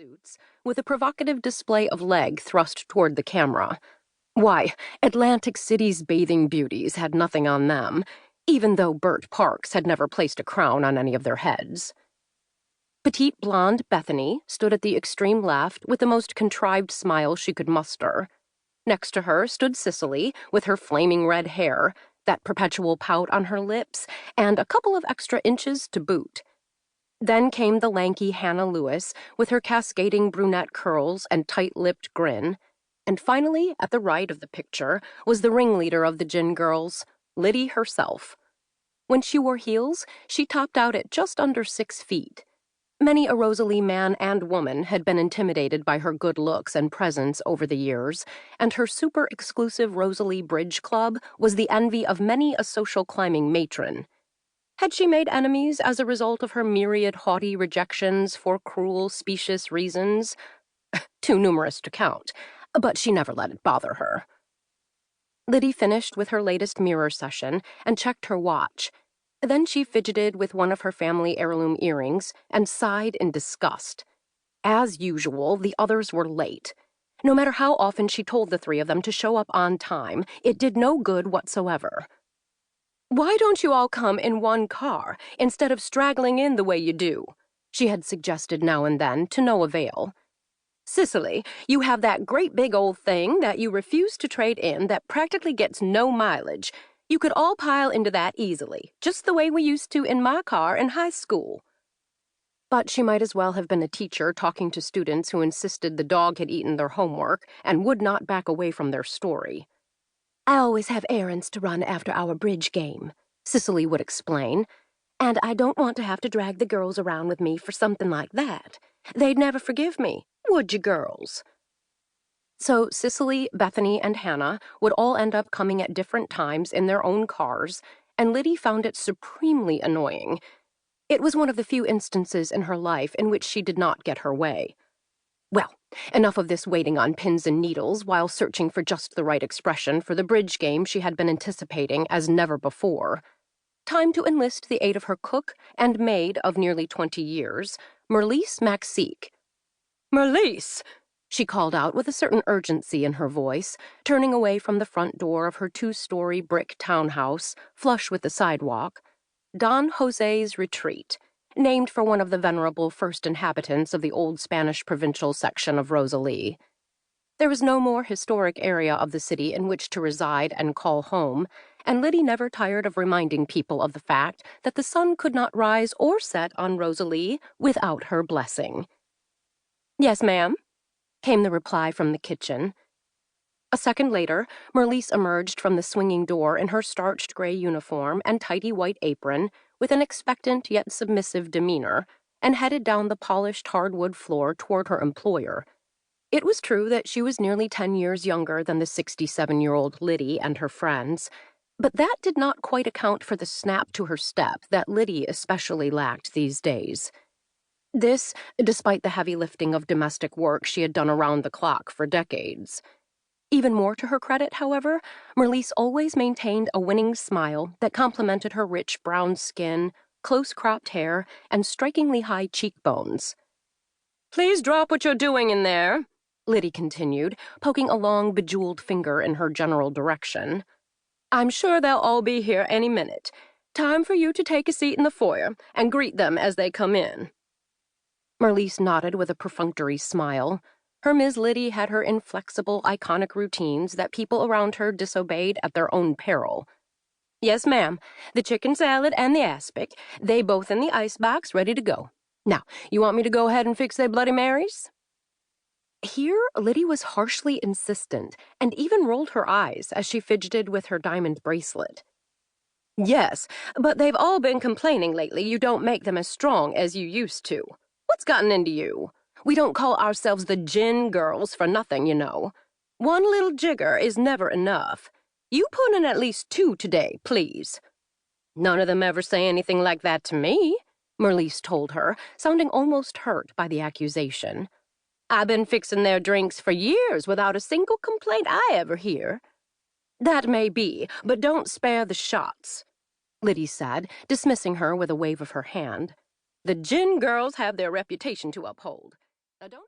suits, with a provocative display of leg thrust toward the camera. Why, Atlantic City's bathing beauties had nothing on them, even though Bert Parks had never placed a crown on any of their heads. Petite blonde Bethany stood at the extreme left with the most contrived smile she could muster. Next to her stood Cicely, with her flaming red hair, that perpetual pout on her lips, and a couple of extra inches to boot. Then came the lanky Hannah Lewis, with her cascading brunette curls and tight-lipped grin. And finally, at the right of the picture, was the ringleader of the gin girls, Liddy herself. When she wore heels, she topped out at just under 6 feet. Many a Rosalie man and woman had been intimidated by her good looks and presence over the years, and her super-exclusive Rosalie Bridge Club was the envy of many a social climbing matron. Had she made enemies as a result of her myriad haughty rejections for cruel, specious reasons? Too numerous to count, but she never let it bother her. Liddy finished with her latest mirror session and checked her watch. Then she fidgeted with one of her family heirloom earrings and sighed in disgust. As usual, the others were late. No matter how often she told the 3 of them to show up on time, it did no good whatsoever. "Why don't you all come in one car, instead of straggling in the way you do?" she had suggested now and then, to no avail. "Cicely, you have that great big old thing that you refuse to trade in that practically gets no mileage. You could all pile into that easily, just the way we used to in my car in high school." But she might as well have been a teacher talking to students who insisted the dog had eaten their homework and would not back away from their story. "I always have errands to run after our bridge game," Cicely would explain, "and I don't want to have to drag the girls around with me for something like that. They'd never forgive me, would you, girls?" So Cicely, Bethany, and Hannah would all end up coming at different times in their own cars, and Liddy found it supremely annoying. It was one of the few instances in her life in which she did not get her way. Well, enough of this waiting on pins and needles while searching for just the right expression for the bridge game she had been anticipating as never before. Time to enlist the aid of her cook and maid of nearly 20 years, Merlise Maxique. "Merlise!" she called out with a certain urgency in her voice, turning away from the front door of her 2-story brick townhouse, flush with the sidewalk. Don Jose's Retreat, named for one of the venerable first inhabitants of the old Spanish provincial section of Rosalie. There was no more historic area of the city in which to reside and call home, and Liddy never tired of reminding people of the fact that the sun could not rise or set on Rosalie without her blessing. "Yes, ma'am," came the reply from the kitchen. A second later, Merlise emerged from the swinging door in her starched gray uniform and tidy white apron, with an expectant yet submissive demeanor, and headed down the polished hardwood floor toward her employer. It was true that she was nearly 10 years younger than the 67-year-old Liddy and her friends, but that did not quite account for the snap to her step that Liddy especially lacked these days. This, despite the heavy lifting of domestic work she had done around the clock for decades. Even more to her credit, however, Merlise always maintained a winning smile that complemented her rich brown skin, close-cropped hair, and strikingly high cheekbones. "Please drop what you're doing in there," Liddy continued, poking a long, bejeweled finger in her general direction. "I'm sure they'll all be here any minute. Time for you to take a seat in the foyer and greet them as they come in." Merlise nodded with a perfunctory smile. Her Miss Liddy had her inflexible, iconic routines that people around her disobeyed at their own peril. "Yes, ma'am. The chicken salad and the aspic, they both in the icebox, ready to go. Now, you want me to go ahead and fix they Bloody Marys?" Here, Liddy was harshly insistent, and even rolled her eyes as she fidgeted with her diamond bracelet. "Yes, but they've all been complaining lately you don't make them as strong as you used to. What's gotten into you? We don't call ourselves the gin girls for nothing, you know. One little jigger is never enough. You put in at least 2 today, please." "None of them ever say anything like that to me," Merlise told her, sounding almost hurt by the accusation. "I've been fixing their drinks for years without a single complaint I ever hear." "That may be, but don't spare the shots," Liddy said, dismissing her with a wave of her hand. "The gin girls have their reputation to uphold. Now don't